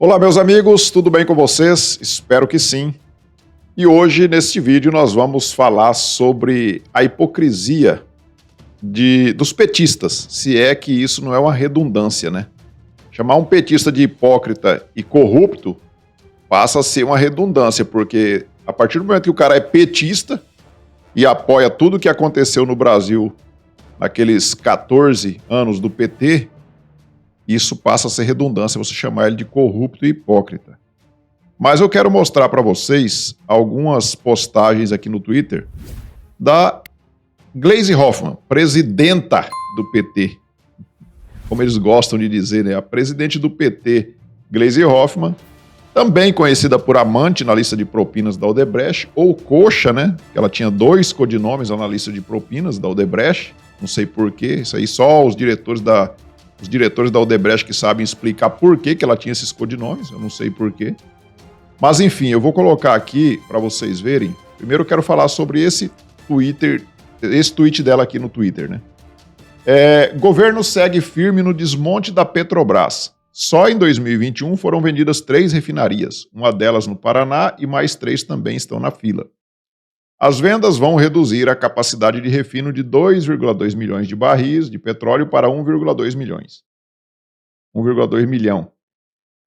Olá, meus amigos, tudo bem com vocês? Espero que sim. E hoje, neste vídeo, nós vamos falar sobre a hipocrisia dos petistas, se é que isso não é uma redundância, né? Chamar um petista de hipócrita e corrupto passa a ser uma redundância, porque a partir do momento que o cara é petista e apoia tudo o que aconteceu no Brasil naqueles 14 anos do PT, isso passa a ser redundância, você chamar ele de corrupto e hipócrita. Mas eu quero mostrar para vocês algumas postagens aqui no Twitter da Gleisi Hoffmann, presidenta do PT. Como eles gostam de dizer, né? A presidente do PT, Gleisi Hoffmann, também conhecida por amante na lista de propinas da Odebrecht, ou coxa, né? Ela tinha 2 codinomes na lista de propinas da Odebrecht, não sei porquê, isso aí só os diretores da Odebrecht que sabem explicar por que ela tinha esses codinomes, eu não sei porquê. Mas enfim, eu vou colocar aqui para vocês verem. Primeiro eu quero falar sobre esse tweet dela aqui no Twitter, né? Governo segue firme no desmonte da Petrobras. Só em 2021 foram vendidas 3 refinarias, uma delas no Paraná e mais 3 também estão na fila. As vendas vão reduzir a capacidade de refino de 2,2 milhões de barris de petróleo para 1,2 milhões. 1,2 milhão.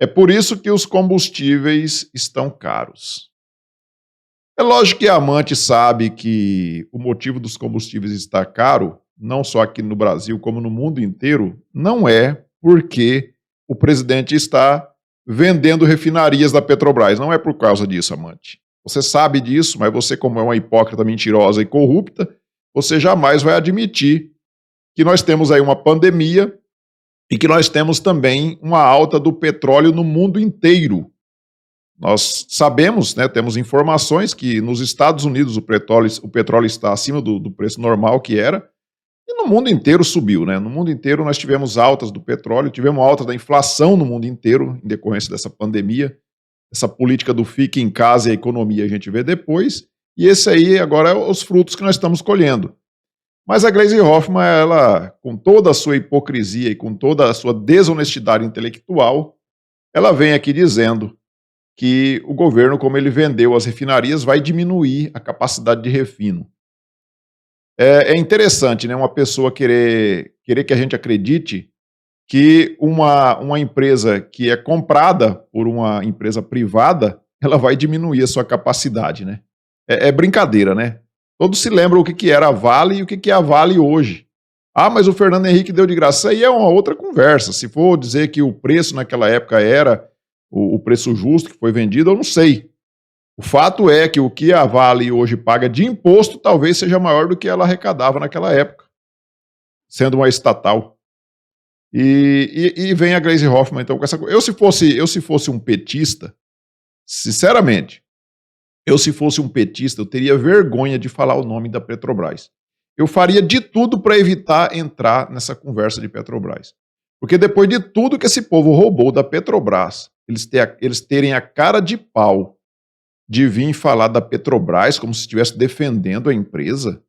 É por isso que os combustíveis estão caros. É lógico que a amante sabe que o motivo dos combustíveis estar caro, não só aqui no Brasil como no mundo inteiro, não é porque o presidente está vendendo refinarias da Petrobras. Não é por causa disso, amante. Você sabe disso, mas você, como é uma hipócrita mentirosa e corrupta, você jamais vai admitir que nós temos aí uma pandemia e que nós temos também uma alta do petróleo no mundo inteiro. Nós sabemos, né, temos informações que nos Estados Unidos o petróleo está acima do preço normal que era, e no mundo inteiro subiu, né? No mundo inteiro nós tivemos altas do petróleo, tivemos alta da inflação no mundo inteiro, em decorrência dessa pandemia. Essa política do fique em casa e a economia a gente vê depois, e esse aí agora é os frutos que nós estamos colhendo. Mas a Gleisi Hoffmann, ela, com toda a sua hipocrisia e com toda a sua desonestidade intelectual, ela vem aqui dizendo que o governo, como ele vendeu as refinarias, vai diminuir a capacidade de refino. É interessante, né, uma pessoa querer que a gente acredite que uma empresa que é comprada por uma empresa privada, ela vai diminuir a sua capacidade, né? É brincadeira, né? Todos se lembram o que era a Vale e o que é a Vale hoje. Ah, mas o Fernando Henrique deu de graça. Isso aí é uma outra conversa. Se for dizer que o preço naquela época era o preço justo que foi vendido, eu não sei. O fato é que o que a Vale hoje paga de imposto talvez seja maior do que ela arrecadava naquela época, sendo uma estatal. E vem a Gleisi Hoffmann, então, com essa coisa. Eu se fosse um petista, sinceramente, se fosse um petista, eu teria vergonha de falar o nome da Petrobras. Eu faria de tudo para evitar entrar nessa conversa de Petrobras. Porque depois de tudo que esse povo roubou da Petrobras, eles terem a cara de pau de vir falar da Petrobras como se estivesse defendendo a empresa,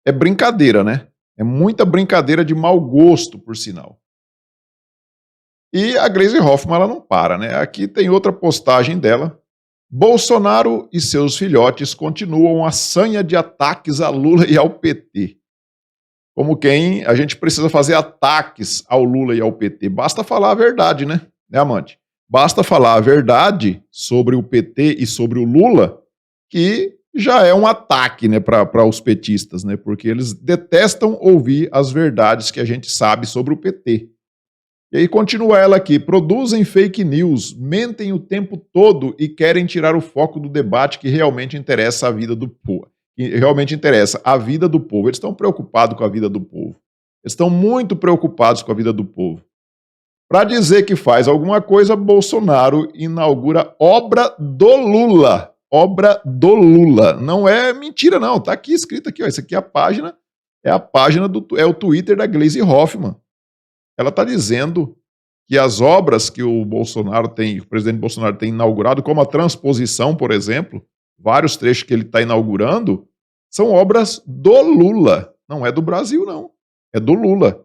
é brincadeira, né? É muita brincadeira de mau gosto, por sinal. E a Gleisi Hoffmann, ela não para, né? Aqui tem outra postagem dela. Bolsonaro e seus filhotes continuam a sanha de ataques a Lula e ao PT. Como quem a gente precisa fazer ataques ao Lula e ao PT. Basta falar a verdade, né, amante? Basta falar a verdade sobre o PT e sobre o Lula, que já é um ataque, né, para os petistas, né? Porque eles detestam ouvir as verdades que a gente sabe sobre o PT. E aí continua ela aqui, produzem fake news, mentem o tempo todo e querem tirar o foco do debate que realmente interessa a vida do povo. Realmente interessa a vida do povo. Eles estão preocupados com a vida do povo. Eles estão muito preocupados com a vida do povo. Para dizer que faz alguma coisa, Bolsonaro inaugura obra do Lula. Obra do Lula. Não é mentira, não. Está aqui escrito aqui, ó. Isso aqui é a página é o Twitter da Gleisi Hoffmann. Ela está dizendo que as obras que o presidente Bolsonaro tem inaugurado, como a transposição, por exemplo, vários trechos que ele está inaugurando, são obras do Lula. Não é do Brasil, não. É do Lula.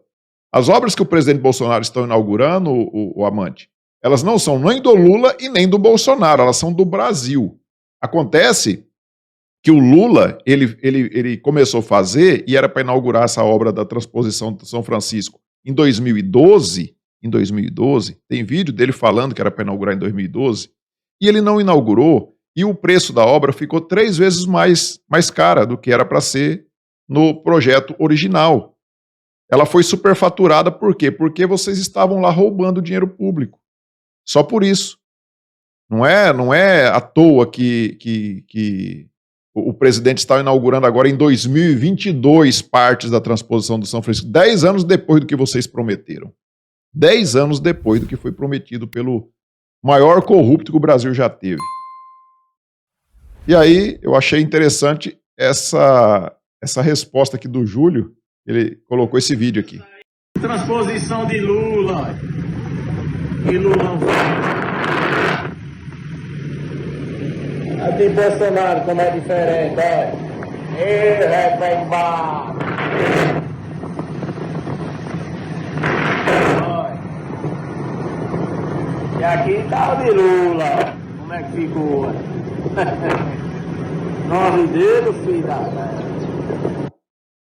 As obras que o presidente Bolsonaro está inaugurando, o amante, Elas não são nem do Lula e nem do Bolsonaro, elas são do Brasil. Acontece que o Lula, ele começou a fazer, e era para inaugurar essa obra da transposição de São Francisco em 2012, tem vídeo dele falando que era para inaugurar em 2012, e ele não inaugurou, e o preço da obra ficou 3 vezes mais cara do que era para ser no projeto original. Ela foi superfaturada por quê? Porque vocês estavam lá roubando dinheiro público. Só por isso. Não é à toa que o presidente está inaugurando agora em 2022 partes da transposição do São Francisco, 10 anos depois do que vocês prometeram. 10 anos depois do que foi prometido pelo maior corrupto que o Brasil já teve. E aí eu achei interessante essa resposta aqui do Júlio, ele colocou esse vídeo aqui. Transposição de Lula. E Lula. A de Bolsonaro, como é diferente, olha. Remember. E aqui tá o de Lula. Como é que ficou? Nove dedos, filho da...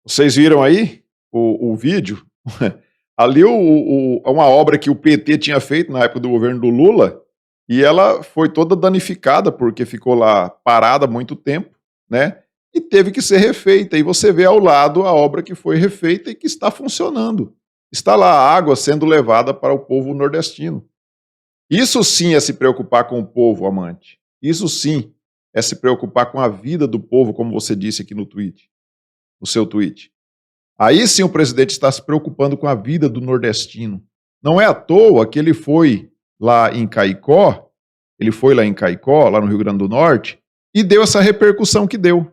Vocês viram aí o vídeo? Ali é uma obra que o PT tinha feito na época do governo do Lula, e ela foi toda danificada porque ficou lá parada há muito tempo, né? E teve que ser refeita. E você vê ao lado a obra que foi refeita e que está funcionando. Está lá a água sendo levada para o povo nordestino. Isso sim é se preocupar com o povo, amante. Isso sim é se preocupar com a vida do povo, como você disse aqui no tweet, no seu tweet. Aí sim o presidente está se preocupando com a vida do nordestino. Não é à toa que ele foi lá em Caicó, lá no Rio Grande do Norte, e deu essa repercussão que deu.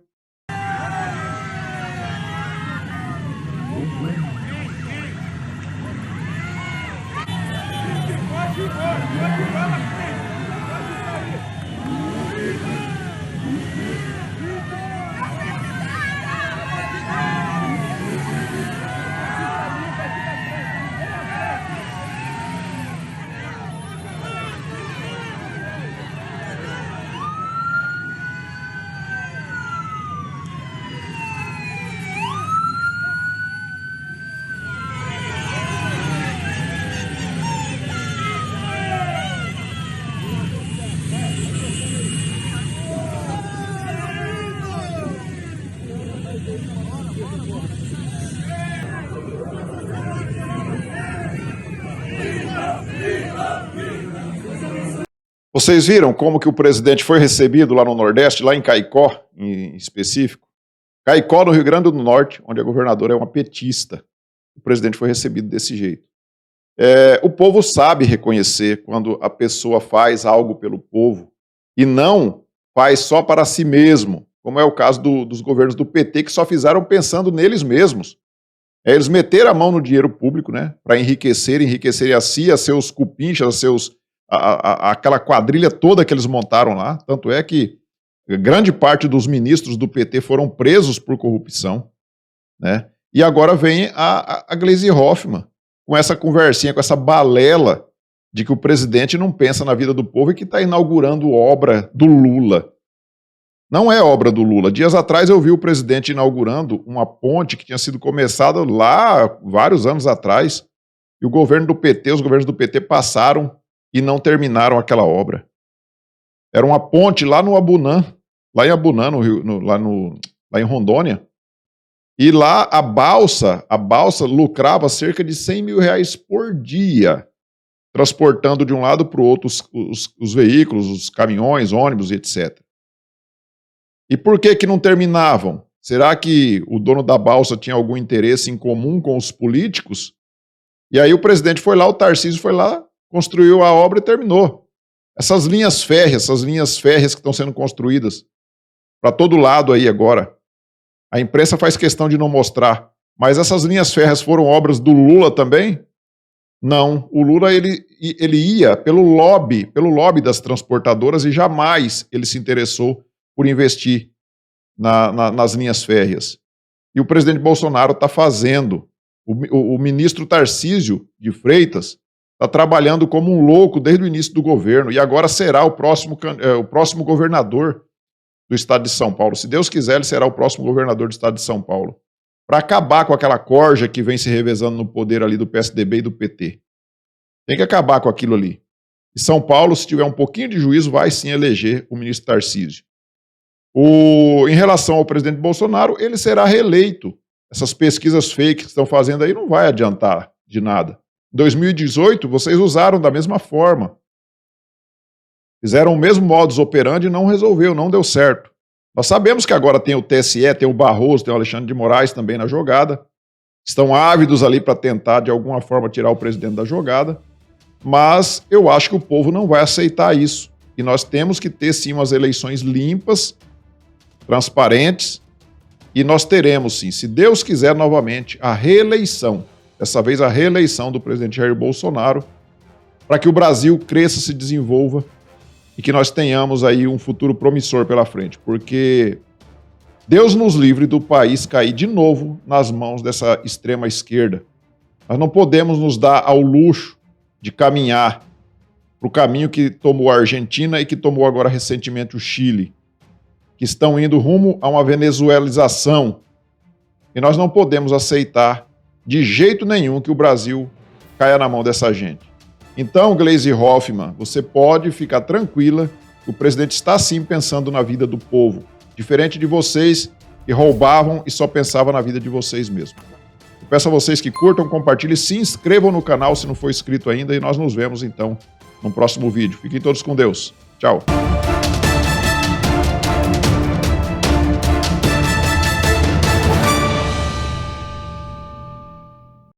Vocês viram como que o presidente foi recebido lá no Nordeste, lá em Caicó, em específico? Caicó, no Rio Grande do Norte, onde a governadora é uma petista. O presidente foi recebido desse jeito. O povo sabe reconhecer quando a pessoa faz algo pelo povo e não faz só para si mesmo, como é o caso dos governos do PT, que só fizeram pensando neles mesmos. Eles meteram a mão no dinheiro público, né, para enriquecer a si, a seus cupinchas, aquela quadrilha toda que eles montaram lá. Tanto é que grande parte dos ministros do PT foram presos por corrupção, né? E agora vem a Gleisi Hoffmann com essa conversinha, com essa balela de que o presidente não pensa na vida do povo e que está inaugurando obra do Lula. Não é obra do Lula. Dias atrás eu vi o presidente inaugurando uma ponte que tinha sido começada lá vários anos atrás, e os governos do PT passaram e não terminaram aquela obra. Era uma ponte lá no Abunã, lá em Abunã, no Rio, lá em Rondônia, e lá a balsa lucrava cerca de R$100 mil por dia, transportando de um lado para o outro os veículos, os caminhões, ônibus, etc. E por que não terminavam? Será que o dono da balsa tinha algum interesse em comum com os políticos? E aí o presidente foi lá, o Tarcísio foi lá, construiu a obra e terminou. Essas linhas férreas que estão sendo construídas para todo lado aí agora. A imprensa faz questão de não mostrar, mas essas linhas férreas foram obras do Lula também? Não, o Lula ele ia pelo lobby das transportadoras, e jamais ele se interessou por investir nas linhas férreas. E o presidente Bolsonaro está fazendo. O ministro Tarcísio de Freitas está trabalhando como um louco desde o início do governo e agora será o próximo governador do estado de São Paulo. Se Deus quiser, ele será o próximo governador do estado de São Paulo, para acabar com aquela corja que vem se revezando no poder ali do PSDB e do PT. Tem que acabar com aquilo ali. E São Paulo, se tiver um pouquinho de juízo, vai sim eleger o ministro Tarcísio. Em relação ao presidente Bolsonaro, ele será reeleito. Essas pesquisas fake que estão fazendo aí não vai adiantar de nada. Em 2018, vocês usaram da mesma forma. Fizeram o mesmo modus operandi e não resolveu, não deu certo. Nós sabemos que agora tem o TSE, tem o Barroso, tem o Alexandre de Moraes também na jogada. Estão ávidos ali para tentar, de alguma forma, tirar o presidente da jogada. Mas eu acho que o povo não vai aceitar isso. E nós temos que ter, sim, umas eleições limpas, transparentes, e nós teremos, sim, se Deus quiser, novamente, a reeleição, dessa vez a reeleição do presidente Jair Bolsonaro, para que o Brasil cresça, se desenvolva e que nós tenhamos aí um futuro promissor pela frente, porque Deus nos livre do país cair de novo nas mãos dessa extrema esquerda. Nós não podemos nos dar ao luxo de caminhar para o caminho que tomou a Argentina e que tomou agora recentemente o Chile, que estão indo rumo a uma venezuelização. E nós não podemos aceitar de jeito nenhum que o Brasil caia na mão dessa gente. Então, Gleisi Hoffmann, você pode ficar tranquila que o presidente está sim pensando na vida do povo, diferente de vocês que roubavam e só pensavam na vida de vocês mesmos. Eu peço a vocês que curtam, compartilhem, se inscrevam no canal se não for inscrito ainda e nós nos vemos então no próximo vídeo. Fiquem todos com Deus. Tchau.